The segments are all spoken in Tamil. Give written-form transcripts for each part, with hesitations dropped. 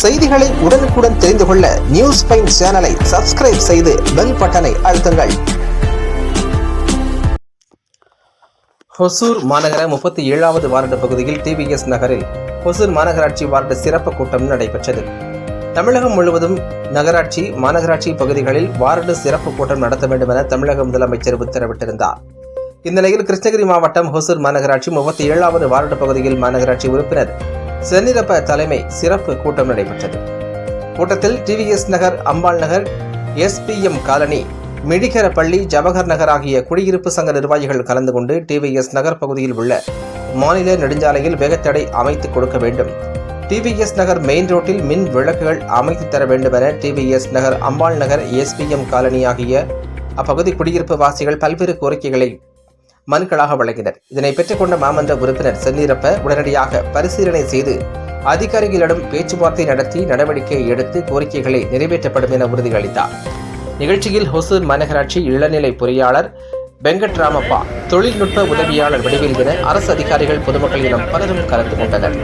செய்திகளை உடனுக்குடன் தெரிந்து கொள்ள நியூஸ் பைன் சேனலை சப்ஸ்கிரைப் செய்து பெல் பட்டனை அழுத்துங்கள். ஹொசூர் மாநகர 37வது வார்டு பகுதியில் டிவிஎஸ் நகரில் ஹொசூர் மாநகராட்சி வார்டு சிறப்பு கூட்டம் நடைபெற்றது. தமிழகம் முழுவதும் நகராட்சி, மாநகராட்சி பகுதிகளில் வார்டு சிறப்பு கூட்டம் நடத்த வேண்டும் என தமிழக முதலமைச்சர் உத்தரவிட்டிருந்தார். இந்நிலையில் கிருஷ்ணகிரி மாவட்டம் ஹொசூர் மாநகராட்சி 37வது வார்டு பகுதியில் மாநகராட்சி உறுப்பினர் சென்னிரப்ப தலைமை சிறப்பு கூட்டம் நடைபெற்றது. கூட்டத்தில் டிவிஎஸ் நகர், அம்பாள் நகர், SPM காலனி, மிடிகரப்பள்ளி, ஜவஹர் நகர் ஆகிய குடியிருப்பு சங்க நிர்வாகிகள் கலந்து கொண்டு டிவிஎஸ் நகர் பகுதியில் உள்ள மாநில நெடுஞ்சாலையில் வேகத்தடை அமைத்துக் கொடுக்க வேண்டும், டிவிஎஸ் நகர் மெயின் ரோட்டில் மின் விளக்குகள் அமைத்து தர வேண்டும் என டிவிஎஸ் நகர், அம்பாள் நகர், SPM காலனி ஆகிய அப்பகுதி குடியிருப்பு வாசிகள் பல்வேறு கோரிக்கைகளை மனுக்களாக வழங்கினர். இதனை பெற்றுக்கொண்ட மாமன்ற உறுப்பினர் சென்னிரப்ப உடனடியாக பரிசீலனை செய்து அதிகாரிகளிடம் பேச்சுவார்த்தை நடத்தி நடவடிக்கை எடுத்து கோரிக்கைகளை நிறைவேற்றப்படும் என உறுதியளித்தார். நிகழ்ச்சியில் ஹொசூர் மாநகராட்சி இளநிலை பொறியாளர் வெங்கட்ராமப்பா, தொழில்நுட்ப உதவியாளர் வடிவேல் என அரசு அதிகாரிகள், பொதுமக்கள் என பலரும் கலந்து கொண்டனர்.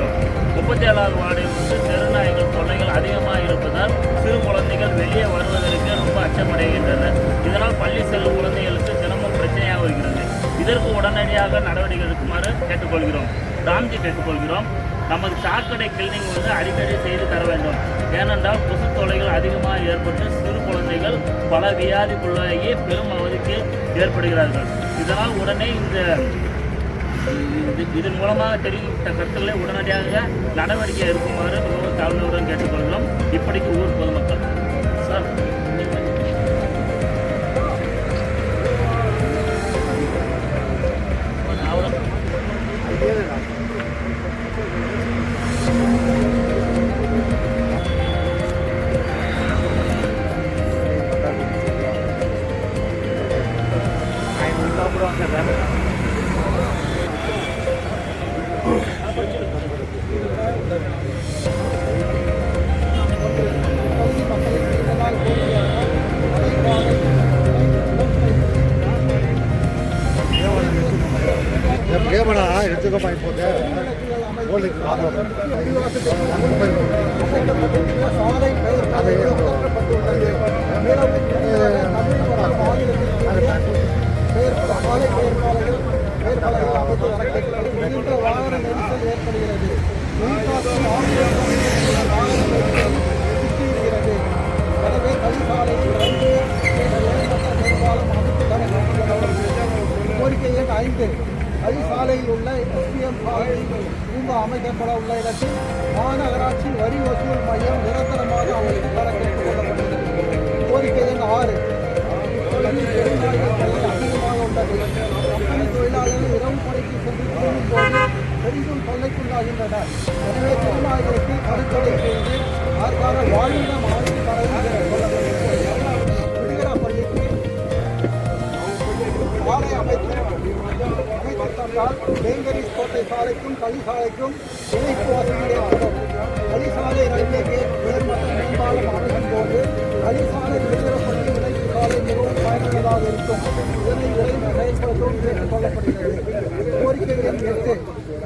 37வது வார்டில் தெருநாய்கள் தொல்லைகள் அதிகமாக இருப்பதால் சிறு குழந்தைகள் வெளியே வருவதற்கு ரொம்ப அச்சமடைகின்றனர். இதனால் பள்ளி செல்லும் குழந்தைகளுக்கு தினமும் பிரச்சனையாக வருகிறது. இதற்கு உடனடியாக நடவடிக்கை எடுக்குமாறு கேட்டுக்கொள்கிறோம். ராம்ஜி கேட்டுக்கொள்கிறோம். நமது சாக்கடை கிளீனிங் அடிக்கடி செய்து தர வேண்டும். ஏனென்றால் கொசு தொல்லைகள் அதிகமாக ஏற்பட்டு சிறு குழந்தைகள் பல வியாதிக்குள்ளாகி பெரும் அவதிக்கு ஏற்படுகிறார்கள். இதனால் உடனே இதன் மூலமாக தெரிவித்த கருத்துக்களை உடனடியாக நடவடிக்கை எடுக்குமாறு மிகவும் தாழ்மையுடன் கேட்டுக்கொள்கிறோம். இப்படிக்கு ஊர் பொதுமக்கள் சார் ஏமாடா எடுத்துக்கோ பாய் போட்டு கோரிக்கை எண் 5, சாலையில் உள்ள SPM காலனி பூங்கா அமைக்கப்பட உள்ள இடத்தில் மாநகராட்சி வரி வசூல் மையம் நிரந்தரமாக அமைத்து தர கேட்டுக் கொள்ளப்படுகிறது. கோரிக்கை எண் 6, அதிகமாக உள்ளது. கம்பெனி தொழிலாளர்கள் இரவு பணிக்கு சென்று திரும்பும் போது பெரிதும் தொல்லைக்குள்ளாகின்றனர். எனவே தொழிலாளர்களுக்கு பணித்தடை செய்து அதற்கான வாழ்விடம் அமைத்து தர பள்ளிக்கு சாலை அமைத்தால் வேங்கரிஸ் கோட்டை சாலைக்கும் களிசாலைக்கும் இணைப்பு வசதி ஏற்படும். களிசாலை ரயில்வே கேட் உயர்மட்ட மேம்பாலம் அமைக்கும் போது களிசாலை விருதுரப்பள்ளி இணைப்பு சாலை மிகவும் பயனுள்ளதாக இருக்கும். இதனை விரைந்து செயல்படுத்தவும் கேட்டுக் கொள்ளப்படுகிறது. கோரிக்கை எண் 8,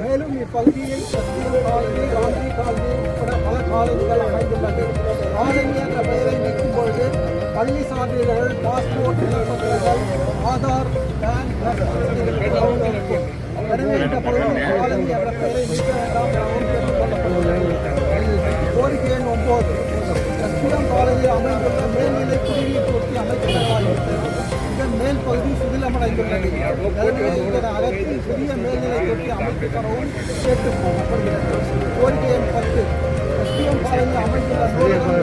மேலும் இப்பகுதியில் SPM காலனி, ராம்ஜி காலனி உட்பட பல காலனிகள் அமைந்துள்ளது. காலனி என்ற பெயரை நீக்கும் பொழுது பள்ளி சான்றிதழ்கள், பாஸ்போர்ட் விண்ணப்பங்கள், ஆதார், பேன் இருக்கும். எனவே இந்த பகுதியில் காலனி என்ற பெயரை நீக்க வேண்டாம் எனவும் கேட்டுக் கொள்ளப்படுகிறது. கோரிக்கை எண் 9, SPM காலனியில் அமைந்துள்ள மேல்நிலை குடிநீர் தொட்டி அமைக்கப்படவிருக்கிறது. இதன் மேல் பகுதி சுகிலமடைந்துள்ளது. எனவே இதனை அகற்றி புதிய மேல்நிலை தொட்டி அமைத்து தரவும் கேட்டுக் கொள்ளப்படுகிறது. கோரிக்கை எண் 10, SPM காலனியில் அமைந்துள்ள நூலகம்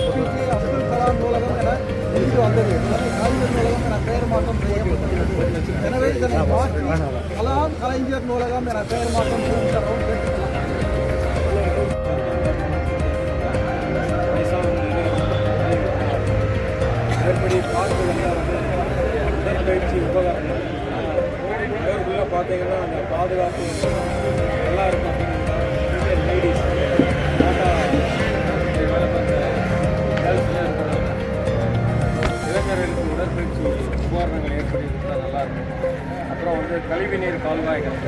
SPJ அப்துல் கலாம் நூலகம் என இருந்து வந்தது. இதனை கலைஞர் நூலகம் என பெயர் மாற்றம் செய்யப்பட்டுள்ளது. எனவே இதனை மாற்றி கலாம் கலைஞர் நூலகம் என பெயர் மாற்றம் செய்து தரவும் கேட்டுக்கொள்ளப்படுகிறது. உடற்பயிற்சி உபகரணம் அவருக்குள்ளே பார்த்தீங்கன்னா அந்த பாதுகாப்பு நல்லா இருக்கும். லேடிஸ் டாட்டா வேலை பார்த்த கேர்ள்ஸ்லாம் இருக்கிறாங்க. இளைஞர்களுக்கு உடற்பயிற்சி உபகரணங்கள் ஏற்படுத்தி கொடுத்தா நல்லாயிருக்கும். அப்புறம் கழிவுநீர் கால்வாய்கள்